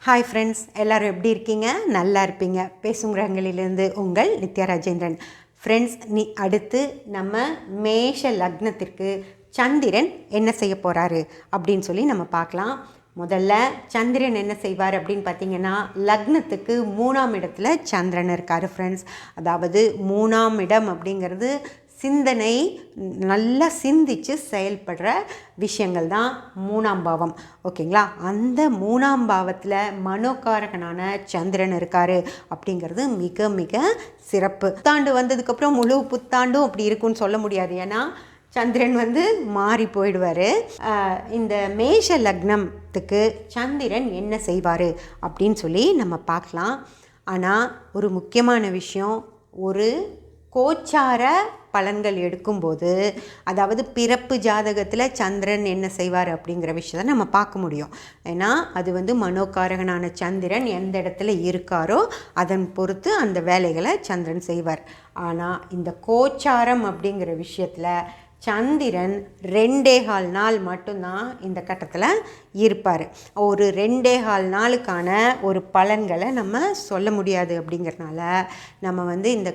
Hi friends, எல்லோரும் எப்படி இருக்கீங்க? நல்லா இருப்பீங்க. பேசும் ரகங்களிலிருந்து உங்கள் நித்யா ராஜேந்திரன். ஃப்ரெண்ட்ஸ், அடுத்து நம்ம மேஷ லக்னத்திற்கு சந்திரன் என்ன செய்ய போகிறாரு அப்படின்னு சொல்லி நம்ம பார்க்கலாம். முதல்ல சந்திரன் என்ன செய்வார் அப்படின்னு பார்த்தீங்கன்னா, லக்னத்துக்கு 3ஆம் இடத்துல சந்திரன் இருக்கார் ஃப்ரெண்ட்ஸ். அதாவது 3ஆம் இடம் அப்படிங்கிறது சிந்தனை, நல்லா சிந்தித்து செயல்படுற விஷயங்கள் தான் 3ஆம் பாவம். ஓகேங்களா? அந்த 3ஆம் பாவத்தில் மனோகாரகனான சந்திரன் இருக்கார் அப்படிங்கிறது மிக மிக சிறப்பு. புத்தாண்டு வந்ததுக்கப்புறம் முழு புத்தாண்டும் அப்படி இருக்குன்னு சொல்ல முடியாது. ஏன்னா சந்திரன் மாறி போயிடுவார். இந்த மேஷ லக்னத்துக்கு சந்திரன் என்ன செய்வார் அப்படின்னு சொல்லி நம்ம பார்க்கலாம். ஆனால் ஒரு முக்கியமான விஷயம், ஒரு கோச்சார பலன்கள் எடுக்கும்போது, அதாவது பிறப்பு ஜாதகத்தில் சந்திரன் என்ன செய்வார் அப்படிங்கிற விஷயத்தை நம்ம பார்க்க முடியும். ஏன்னா அது மனோகாரகனான சந்திரன் எந்த இடத்துல இருக்காரோ அதன் பொறுத்து அந்த வேலைகளை சந்திரன் செய்வார். ஆனால் இந்த கோச்சாரம் அப்படிங்கிற விஷயத்தில் சந்திரன் 2.25 நாள் மட்டும்தான் இந்த கட்டத்தில் இருப்பார். ஒரு 2.25 நாளுக்கான ஒரு பலன்களை நம்ம சொல்ல முடியாது. அப்படிங்கிறதுனால நம்ம இந்த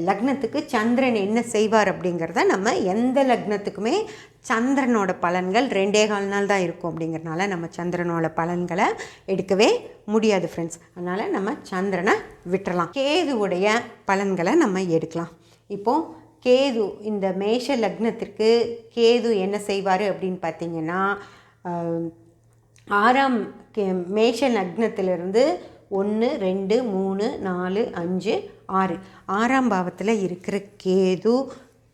லக்னத்துக்கு சந்திரன் என்ன செய்வார் அப்படிங்கிறத நம்ம எந்த லக்னத்துக்குமே சந்திரனோட பலன்கள் 2.25 நாள் தான் இருக்கும். அப்படிங்கிறதுனால நம்ம சந்திரனோட பலன்களை எடுக்கவே முடியாது ஃப்ரெண்ட்ஸ். அதனால் நம்ம சந்திரனை விட்டுறலாம். கேதுவுடைய பலன்களை நம்ம எடுக்கலாம். இப்போது கேது, இந்த மேஷ லக்னத்திற்கு கேது என்ன செய்வார் அப்படின்னு பார்த்தீங்கன்னா, 6ஆம் மேஷ லக்னத்திலிருந்து 1, 2, 3, 4, 5, 6 6ஆம் பாவத்தில் இருக்கிற கேது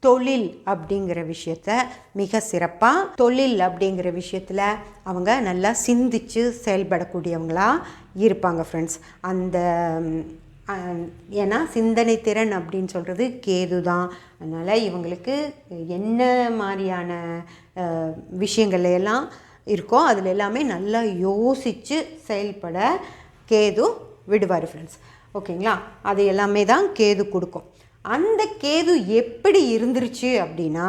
தொழில் அப்படிங்கிற விஷயத்த மிக சிறப்பாக, தொழில் அப்படிங்கிற விஷயத்தில் அவங்க நல்லா சிந்தித்து செயல்படக்கூடியவங்களாக இருப்பாங்க ஃப்ரெண்ட்ஸ். ஏன்னா சிந்தனை திறன் அப்படின்னு சொல்கிறது கேது தான். அதனால் இவங்களுக்கு என்ன மாதிரியான விஷயங்கள் எல்லாம் இருக்கோ அதில் எல்லாமே நல்லா யோசித்து செயல்பட கேது விடுவார் ஃப்ரெண்ட்ஸ். ஓகேங்களா? அது எல்லாமே தான் கேது கொடுக்கும். அந்த கேது எப்படி இருந்துருச்சு அப்படின்னா,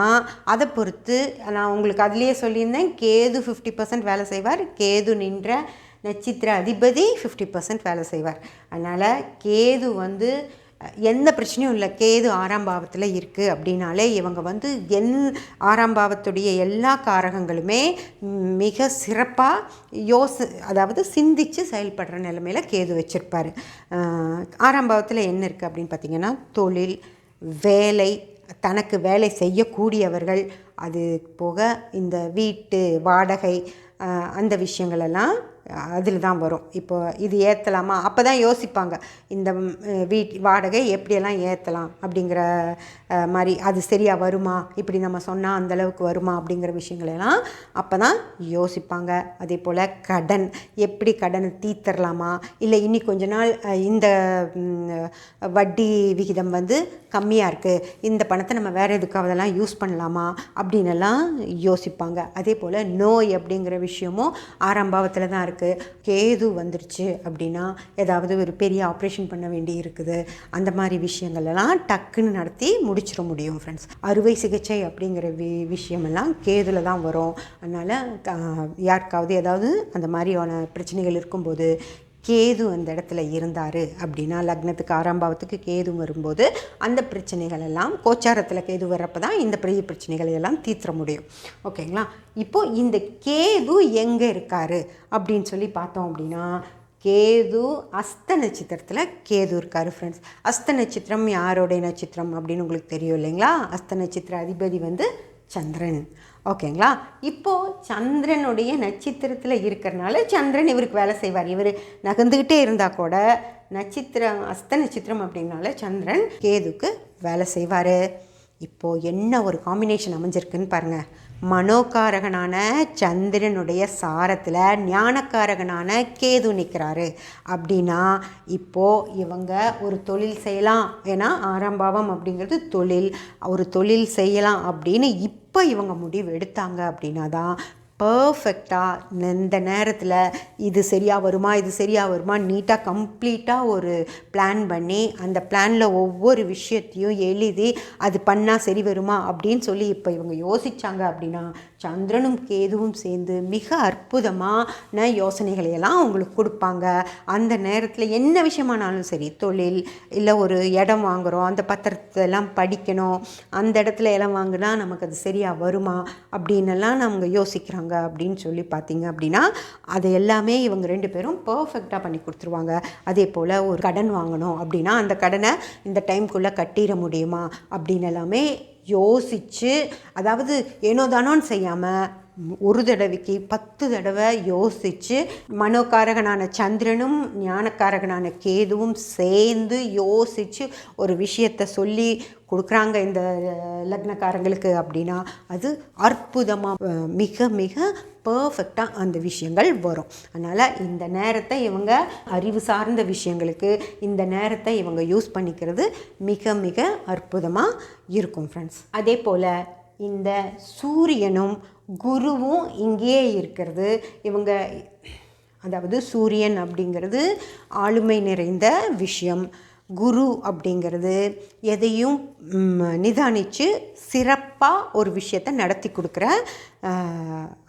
அதை பொறுத்து நான் உங்களுக்கு அதுலேயே சொல்லியிருந்தேன், கேது 50% வேலை செய்வார். கேது நின்ற நட்சத்திர அதிபதி 50% வேலை செய்வார். அதனால் கேது எந்த பிரச்சனையும் இல்லை. கேது 6ஆம் பாவத்தில் இருக்குது அப்படின்னாலே இவங்க 6ஆம் பாவத்துடைய எல்லா காரகங்களுமே மிக சிறப்பாக அதாவது சிந்தித்து செயல்படுற நிலைமையில் கேது வச்சுருப்பார். 6ஆம் பாவத்தில் என்ன இருக்குது அப்படின்னு பார்த்திங்கன்னா, தொழில், வேலை, தனக்கு வேலை செய்யக்கூடியவர்கள், அது போக இந்த வீட்டு வாடகை, அந்த விஷயங்களெல்லாம் அதில் தான் வரும். இப்போ இது ஏற்றலாமா, அப்போ தான் யோசிப்பாங்க, இந்த வாடகை எப்படியெல்லாம் ஏற்றலாம் அப்படிங்கிற மாதிரி, அது சரியாக வருமா, இப்படி நம்ம சொன்னால் அந்தளவுக்கு வருமா அப்படிங்கிற விஷயங்களெல்லாம் அப்போ தான் யோசிப்பாங்க. அதே போல் கடன், எப்படி கடனை தீர்த்தரலாமா, இல்லை இன்னி கொஞ்ச நாள் இந்த வட்டி விகிதம் கம்மியாக இருக்குது, இந்த பணத்தை நம்ம வேறு எதுக்காவதெல்லாம் யூஸ் பண்ணலாமா அப்படின்னெல்லாம் யோசிப்பாங்க. அதே போல் நோய் அப்படிங்கிற விஷயமும் 6ஆம் பாவத்தில் தான் இருக்குது. கேது வந்துருச்சு அப்படின்னா ஏதாவது ஒரு பெரிய ஆப்ரேஷன் பண்ண வேண்டி இருக்குது, அந்த மாதிரி விஷயங்கள்லாம் டக்குன்னு நடத்தி முடிச்சிட முடியும் ஃப்ரெண்ட்ஸ். அறுவை சிகிச்சை அப்படிங்கிற விஷயமெல்லாம் கேதுல தான் வரும். அதனால் யாருக்காவது ஏதாவது அந்த மாதிரியான பிரச்சனைகள் இருக்கும்போது கேது அந்த இடத்துல இருந்தார் அப்படின்னா, லக்னத்துக்கு 6ஆம் பாவத்துக்கு கேது வரும்போது அந்த பிரச்சனைகள் எல்லாம், கோச்சாரத்தில் கேது வர்றப்போ தான் இந்த பெரிய பிரச்சனைகளை எல்லாம் தீர்த்த முடியும். ஓகேங்களா? இப்போது இந்த கேது எங்கே இருக்கார் அப்படின்னு சொல்லி பார்த்தோம் அப்படின்னா, கேது அஸ்த நட்சத்திரத்தில் கேது இருக்கார் ஃப்ரெண்ட்ஸ். அஸ்த நட்சத்திரம் யாரோடைய நட்சத்திரம் அப்படின்னு உங்களுக்கு தெரியும் இல்லைங்களா? அஸ்த நட்சத்திர அதிபதி சந்திரன். ஓகேங்களா? இப்போது சந்திரனுடைய நட்சத்திரத்தில் இருக்கிறனால சந்திரன் இவருக்கு வேலை செய்வார். இவர் நகர்ந்துக்கிட்டே இருந்தால் கூட நட்சத்திரம், அஸ்த நட்சத்திரம் அப்படின்னால சந்திரன் கேதுக்கு வேலை செய்வார். இப்போது என்ன ஒரு காம்பினேஷன் அமைஞ்சிருக்குன்னு பாருங்கள். மனோகாரகனான சந்திரனுடைய சாரத்தில் ஞானக்காரகனான கேது நிற்கிறாரு அப்படின்னா, இப்போது இவங்க ஒரு தொழில் செய்யலாம். ஏன்னா 6ஆம் பாவம் அப்படிங்கிறது தொழில், ஒரு தொழில் செய்யலாம் அப்படின்னு இப்போ இவங்க முடிவு எடுத்தாங்க அப்படின்னா தான் பர்ஃபெக்டாக இந்த நேரத்தில் இது சரியாக வருமா நீட்டாக கம்ப்ளீட்டாக ஒரு பிளான் பண்ணி, அந்த பிளானில் ஒவ்வொரு விஷயத்தையும் எழுதி அது பண்ணால் சரி வருமா அப்படின்னு சொல்லி இப்போ இவங்க யோசித்தாங்க அப்படின்னா சந்திரனும் கேதுவும் சேர்ந்து மிக அற்புதமான யோசனைகளையெல்லாம் உங்களுக்கு கொடுப்பாங்க. அந்த நேரத்தில் என்ன விஷயமானாலும் சரி, தொழில் இல்லை ஒரு இடம் வாங்குகிறோம், அந்த பத்திரத்தெல்லாம் படிக்கணும், அந்த இடத்துல இடம் வாங்கினா நமக்கு அது சரியாக வருமா அப்படின்னெல்லாம் நம்ம யோசிக்கிறாங்க அப்படின்னு சொல்லி பார்த்தீங்க அப்படின்னா அது எல்லாமே இவங்க 2 பேரும் பர்ஃபெக்டாக பண்ணி கொடுத்துருவாங்க. அதே போல் ஒரு கடன் வாங்கணும் அப்படின்னா அந்த கடனை இந்த டைம்குள்ளே கட்டிட முடியுமா அப்படின்னு எல்லாமே யோசித்து, அதாவது ஏனோ தானோன்னு செய்யாமல் ஒரு தடவைக்கு 10 தடவை யோசித்து, மனோகாரகனான சந்திரனும் ஞானக்காரகனான கேதுவும் சேர்ந்து யோசித்து ஒரு விஷயத்தை சொல்லி கொடுக்குறாங்க இந்த லக்னக்காரங்களுக்கு அப்படின்னா அது அற்புதமாக மிக மிக பர்ஃபெக்டாக அந்த விஷயங்கள் வரும். அதனால் இந்த நேரத்தை இவங்க அறிவு சார்ந்த விஷயங்களுக்கு இந்த நேரத்தை இவங்க யூஸ் பண்ணிக்கிறது மிக மிக அற்புதமாக இருக்கும் ஃப்ரெண்ட்ஸ். அதே போல் இந்த சூரியனும் குருவும் இங்கேயே இருக்கிறது. இவங்க அதாவது சூரியன் அப்படிங்கிறது ஆளுமை நிறைந்த விஷயம், குரு அப்படிங்கிறது எதையும் நிதானித்து சிறப்பாக ஒரு விஷயத்தை நடத்தி கொடுக்குற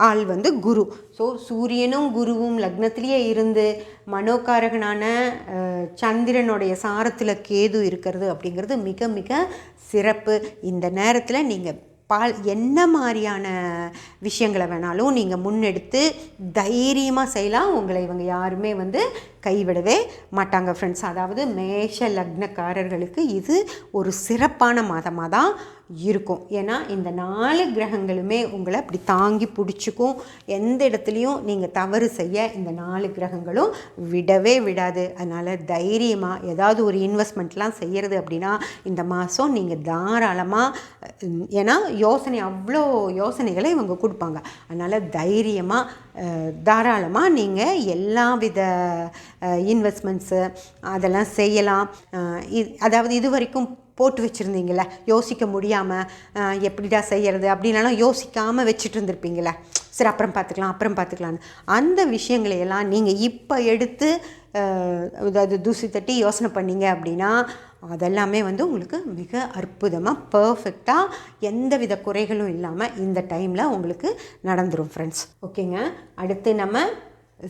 ஆள் குரு. ஸோ சூரியனும் குருவும் லக்னத்திலேயே இருந்து மனோகாரகனான சந்திரனுடைய சாரத்தில் கேது இருக்கிறது அப்படிங்கிறது மிக மிக சிறப்பு. இந்த நேரத்தில் நீங்கள் என்ன மாதிரியான விஷயங்களை வேணாலும் நீங்கள் முன்னெடுத்து தைரியமாக செய்யலாம். உங்களை இவங்க யாருமே கைவிடவே மாட்டாங்க ஃப்ரெண்ட்ஸ். அதாவது மேஷ லக்னக்காரர்களுக்கு இது ஒரு சிறப்பான மாதமாக தான் இருக்கும். ஏன்னா இந்த 4 கிரகங்களுமே உங்களை அப்படி தாங்கி பிடிச்சிக்கும். எந்த இடத்துலையும் நீங்கள் தவறு செய்ய இந்த 4 கிரகங்களும் விடவே விடாது. அதனால் தைரியமாக ஏதாவது ஒரு இன்வெஸ்ட்மெண்ட்லாம் செய்கிறது அப்படின்னா இந்த மாதம் நீங்கள் தாராளமாக, ஏன்னா அவ்வளோ யோசனைகளை இவங்க கொடுப்பாங்க. அதனால் தைரியமாக தாராளமாக நீங்கள் எல்லா வித இன்வெஸ்ட்மெண்ட்ஸு அதெல்லாம் செய்யலாம். அதாவது இது வரைக்கும் போட்டு வச்சுருந்தீங்களே யோசிக்க முடியாமல் எப்படிடா செய்கிறது அப்படின்னாலும் யோசிக்காமல் வச்சுட்டு இருந்திருப்பீங்களே, சரி அப்புறம் பார்த்துக்கலான்னு அந்த விஷயங்களையெல்லாம் நீங்கள் இப்போ எடுத்து அதாவது தூசி தட்டி யோசனை பண்ணீங்க அப்படின்னா அதெல்லாமே உங்களுக்கு மிக அற்புதமாக பர்ஃபெக்டாக எந்த வித குறைகளும் இல்லாமல் இந்த டைமில் உங்களுக்கு நடந்துடும் ஃப்ரெண்ட்ஸ். ஓகேங்க, அடுத்து நம்ம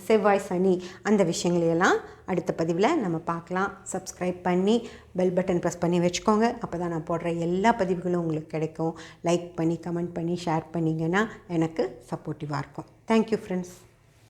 செவ்வாய் சனி அந்த விஷயங்களையெல்லாம் அடுத்த பதிவில் நம்ம பார்க்கலாம். சப்ஸ்கிரைப் பண்ணி பெல் பட்டன் ப்ரெஸ் பண்ணி வச்சுக்கோங்க. அப்போ தான் நான் போடுற எல்லா பதிவுகளும் உங்களுக்கு கிடைக்கும். லைக் பண்ணி கமெண்ட் பண்ணி ஷேர் பண்ணிங்கன்னா எனக்கு சப்போர்ட்டிவாக இருக்கும். Thank you friends.